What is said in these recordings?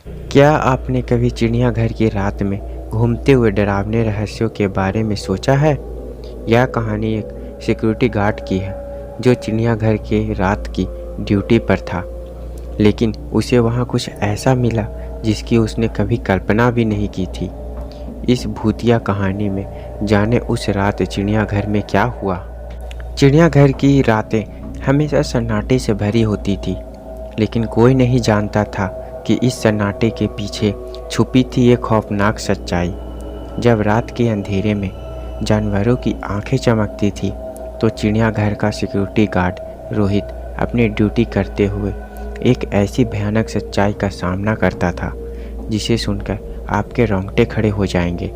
क्या आपने कभी चिड़ियाघर की रात में घूमते हुए डरावने रहस्यों के बारे में सोचा है? यह कहानी एक सिक्योरिटी गार्ड की है जो चिड़ियाघर के रात की ड्यूटी पर था, लेकिन उसे वहाँ कुछ ऐसा मिला जिसकी उसने कभी कल्पना भी नहीं की थी। इस भूतिया कहानी में जाने उस रात चिड़ियाघर में क्या हुआ। चिड़ियाघर की रातें हमेशा सन्नाटे से भरी होती थी, लेकिन कोई नहीं जानता था कि इस सन्नाटे के पीछे छुपी थी एक खौफनाक सच्चाई। जब रात के अंधेरे में जानवरों की आंखें चमकती थी तो चिड़ियाघर का सिक्योरिटी गार्ड रोहित अपनी ड्यूटी करते हुए एक ऐसी भयानक सच्चाई का सामना करता था जिसे सुनकर आपके रोंगटे खड़े हो जाएंगे।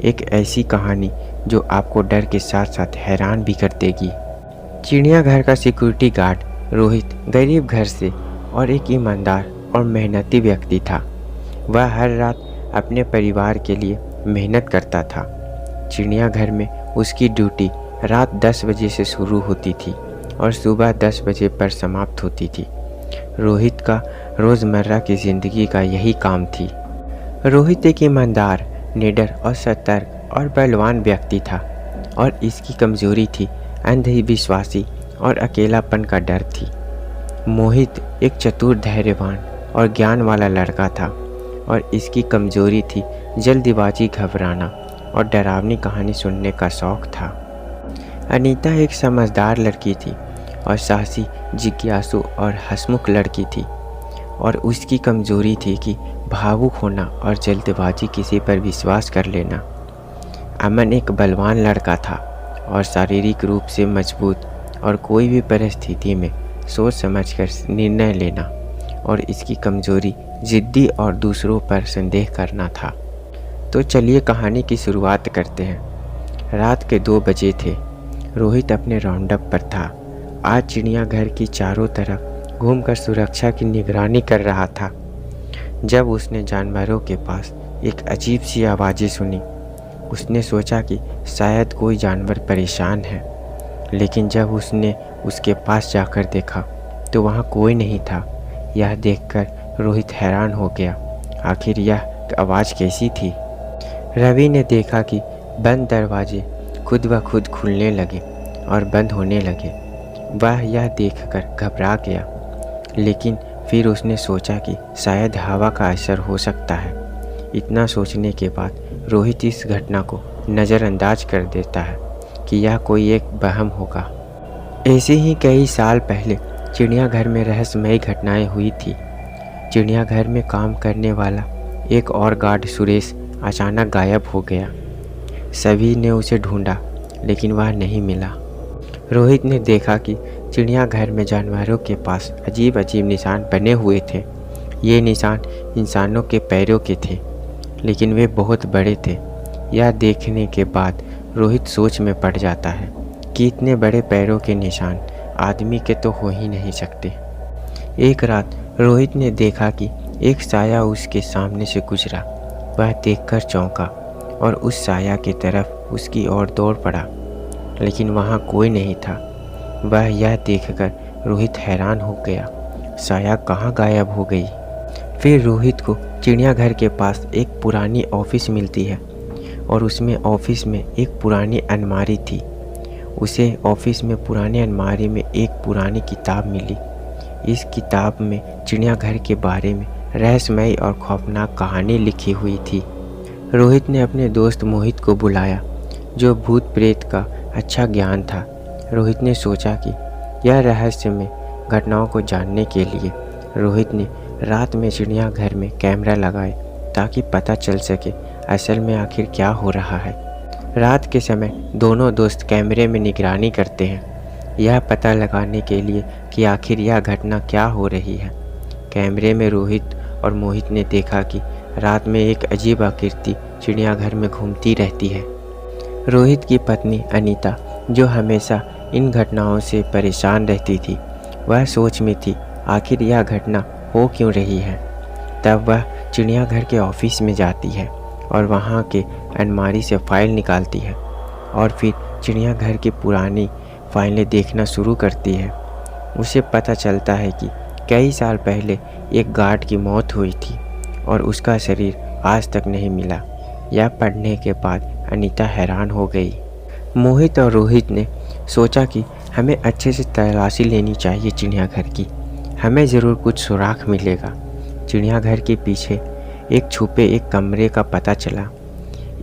एक ऐसी कहानी जो आपको डर के साथ साथ हैरान भी कर देगी। चिड़ियाघर का सिक्योरिटी गार्ड रोहित गरीब घर से और एक ईमानदार और मेहनती व्यक्ति था। वह हर रात अपने परिवार के लिए मेहनत करता था। चिड़ियाघर में उसकी ड्यूटी रात 10 बजे से शुरू होती थी और सुबह 10 बजे पर समाप्त होती थी। रोहित का रोज़मर्रा की ज़िंदगी का यही काम थी। रोहित एक ईमानदार, निडर और सतर्क और बलवान व्यक्ति था और इसकी कमज़ोरी थी अंधविश्वासी और अकेलापन का डर थी। मोहित एक चतुर, धैर्यवान और ज्ञान वाला लड़का था और इसकी कमज़ोरी थी जल्दबाजी, घबराना और डरावनी कहानी सुनने का शौक़ था। अनीता एक समझदार लड़की थी और साहसी, जिज्ञासु और हंसमुख लड़की थी और उसकी कमज़ोरी थी कि भावुक होना और जल्दबाजी, किसी पर विश्वास कर लेना। अमन एक बलवान लड़का था और शारीरिक रूप से मजबूत और कोई भी परिस्थिति में सोच समझकर निर्णय लेना, और इसकी कमज़ोरी ज़िद्दी और दूसरों पर संदेह करना था। तो चलिए कहानी की शुरुआत करते हैं। रात के 2 बजे थे। रोहित अपने राउंडअप पर था। आज चिड़ियाघर की चारों तरफ घूमकर सुरक्षा की निगरानी कर रहा था जब उसने जानवरों के पास एक अजीब सी आवाज़ें सुनी। उसने सोचा कि शायद कोई जानवर परेशान है, लेकिन जब उसने उसके पास जाकर देखा तो वहाँ कोई नहीं था। यह देखकर रोहित हैरान हो गया। आखिर यह आवाज़ कैसी थी? रवि ने देखा कि बंद दरवाजे खुद ब खुद खुलने लगे और बंद होने लगे। वह यह देखकर घबरा गया, लेकिन फिर उसने सोचा कि शायद हवा का असर हो सकता है। इतना सोचने के बाद रोहित इस घटना को नज़रअंदाज कर देता है कि यह कोई एक वहम होगा। ऐसे ही कई साल पहले चिड़ियाघर में रहस्यमयी घटनाएं हुई थी। चिड़ियाघर में काम करने वाला एक और गार्ड सुरेश अचानक गायब हो गया। सभी ने उसे ढूंढा, लेकिन वह नहीं मिला। रोहित ने देखा कि चिड़ियाघर में जानवरों के पास अजीब अजीब निशान बने हुए थे। ये निशान इंसानों के पैरों के थे, लेकिन वे बहुत बड़े थे। यह देखने के बाद रोहित सोच में पड़ जाता है कि इतने बड़े पैरों के निशान आदमी के तो हो ही नहीं सकते। एक रात रोहित ने देखा कि एक साया उसके सामने से गुजरा। वह देखकर चौंका और उस साया की तरफ उसकी ओर दौड़ पड़ा, लेकिन वहाँ कोई नहीं था। वह यह देखकर रोहित हैरान हो गया, साया कहाँ गायब हो गई। फिर रोहित को चिड़ियाघर के पास एक पुरानी ऑफिस मिलती है और उसमें ऑफिस में एक पुरानी अलमारी थी। उसे ऑफिस में पुरानी अलमारी में एक पुरानी किताब मिली। इस किताब में चिड़ियाघर के बारे में रहस्यमयी और खौफनाक कहानी लिखी हुई थी। रोहित ने अपने दोस्त मोहित को बुलाया, जो भूत प्रेत का अच्छा ज्ञान था। रोहित ने सोचा कि यह रहस्यमय घटनाओं को जानने के लिए रोहित ने रात में चिड़ियाघर में कैमरा लगाए ताकि पता चल सके असल में आखिर क्या हो रहा है। रात के समय दोनों दोस्त कैमरे में निगरानी करते हैं, यह पता लगाने के लिए कि आखिर यह घटना क्या हो रही है। कैमरे में रोहित और मोहित ने देखा कि रात में एक अजीब आकृति चिड़ियाघर में घूमती रहती है। रोहित की पत्नी अनीता, जो हमेशा इन घटनाओं से परेशान रहती थी, वह सोच में थी आखिर यह घटना हो क्यों रही है। तब वह चिड़ियाघर के ऑफिस में जाती है और वहाँ के अलमारी से फाइल निकालती है और फिर चिड़ियाघर की पुरानी फाइलें देखना शुरू करती है। उसे पता चलता है कि कई साल पहले एक गार्ड की मौत हुई थी और उसका शरीर आज तक नहीं मिला। यह पढ़ने के बाद अनीता हैरान हो गई। मोहित और रोहित ने सोचा कि हमें अच्छे से तलाशी लेनी चाहिए चिड़ियाघर की, हमें ज़रूर कुछ सुराग मिलेगा। चिड़ियाघर के पीछे एक कमरे का पता चला।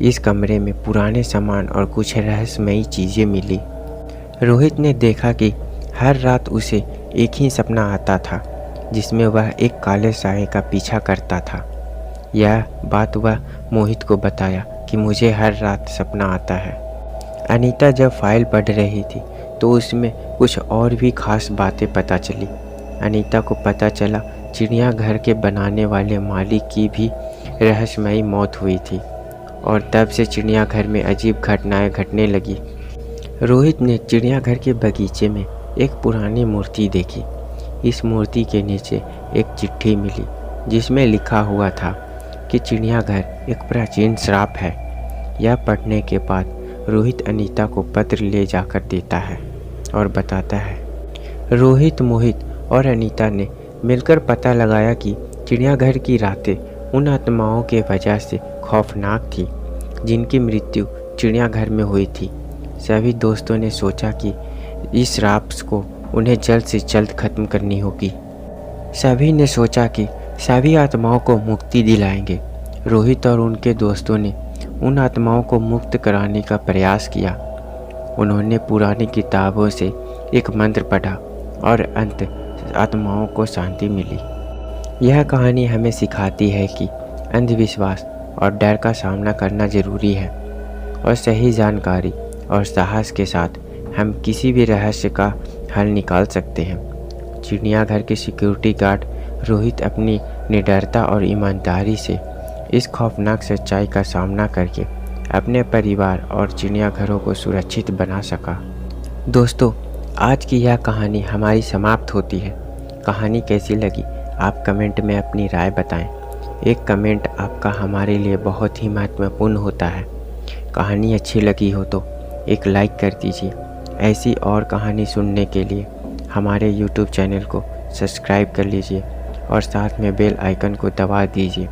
इस कमरे में पुराने सामान और कुछ रहस्यमयी चीज़ें मिली। रोहित ने देखा कि हर रात उसे एक ही सपना आता था जिसमें वह एक काले साए का पीछा करता था। यह बात वह मोहित को बताया कि मुझे हर रात सपना आता है। अनीता जब फाइल पढ़ रही थी तो उसमें कुछ और भी खास बातें पता चली। अनीता को पता चला चिड़ियाघर के बनाने वाले मालिक की भी रहस्यमयी मौत हुई थी और तब से चिड़ियाघर में अजीब घटनाएं घटने लगी। रोहित ने चिड़ियाघर के बगीचे में एक पुरानी मूर्ति देखी। इस मूर्ति के नीचे एक चिट्ठी मिली जिसमें लिखा हुआ था कि चिड़ियाघर एक प्राचीन श्राप है। यह पढ़ने के बाद रोहित अनीता को पत्र ले जाकर देता है और बताता है। रोहित, मोहित और अनीता ने मिलकर पता लगाया कि चिड़ियाघर की रातें उन आत्माओं के वजह से खौफनाक थी जिनकी मृत्यु चिड़ियाघर में हुई थी। सभी दोस्तों ने सोचा कि इस श्राप को उन्हें जल्द से जल्द खत्म करनी होगी। सभी ने सोचा कि सभी आत्माओं को मुक्ति दिलाएंगे। रोहित और उनके दोस्तों ने उन आत्माओं को मुक्त कराने का प्रयास किया। उन्होंने पुरानी किताबों से एक मंत्र पढ़ा और अंत आत्माओं को शांति मिली। यह कहानी हमें सिखाती है कि अंधविश्वास और डर का सामना करना जरूरी है और सही जानकारी और साहस के साथ हम किसी भी रहस्य का हल निकाल सकते हैं। चिड़ियाघर के सिक्योरिटी गार्ड रोहित अपनी निडरता और ईमानदारी से इस खौफनाक सच्चाई का सामना करके अपने परिवार और चिड़ियाघरों को सुरक्षित बना सका। दोस्तों, आज की यह कहानी हमारी समाप्त होती है। कहानी कैसी लगी आप कमेंट में अपनी राय बताएं। एक कमेंट आपका हमारे लिए बहुत ही महत्वपूर्ण होता है। कहानी अच्छी लगी हो तो एक लाइक कर दीजिए। ऐसी और कहानी सुनने के लिए हमारे YouTube चैनल को सब्सक्राइब कर लीजिए और साथ में बेल आइकन को दबा दीजिए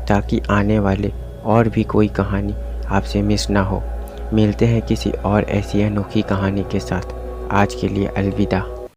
ताकि आने वाले और भी कोई कहानी आपसे मिस ना हो। मिलते हैं किसी और ऐसी अनोखी कहानी के साथ। आज के लिए अलविदा।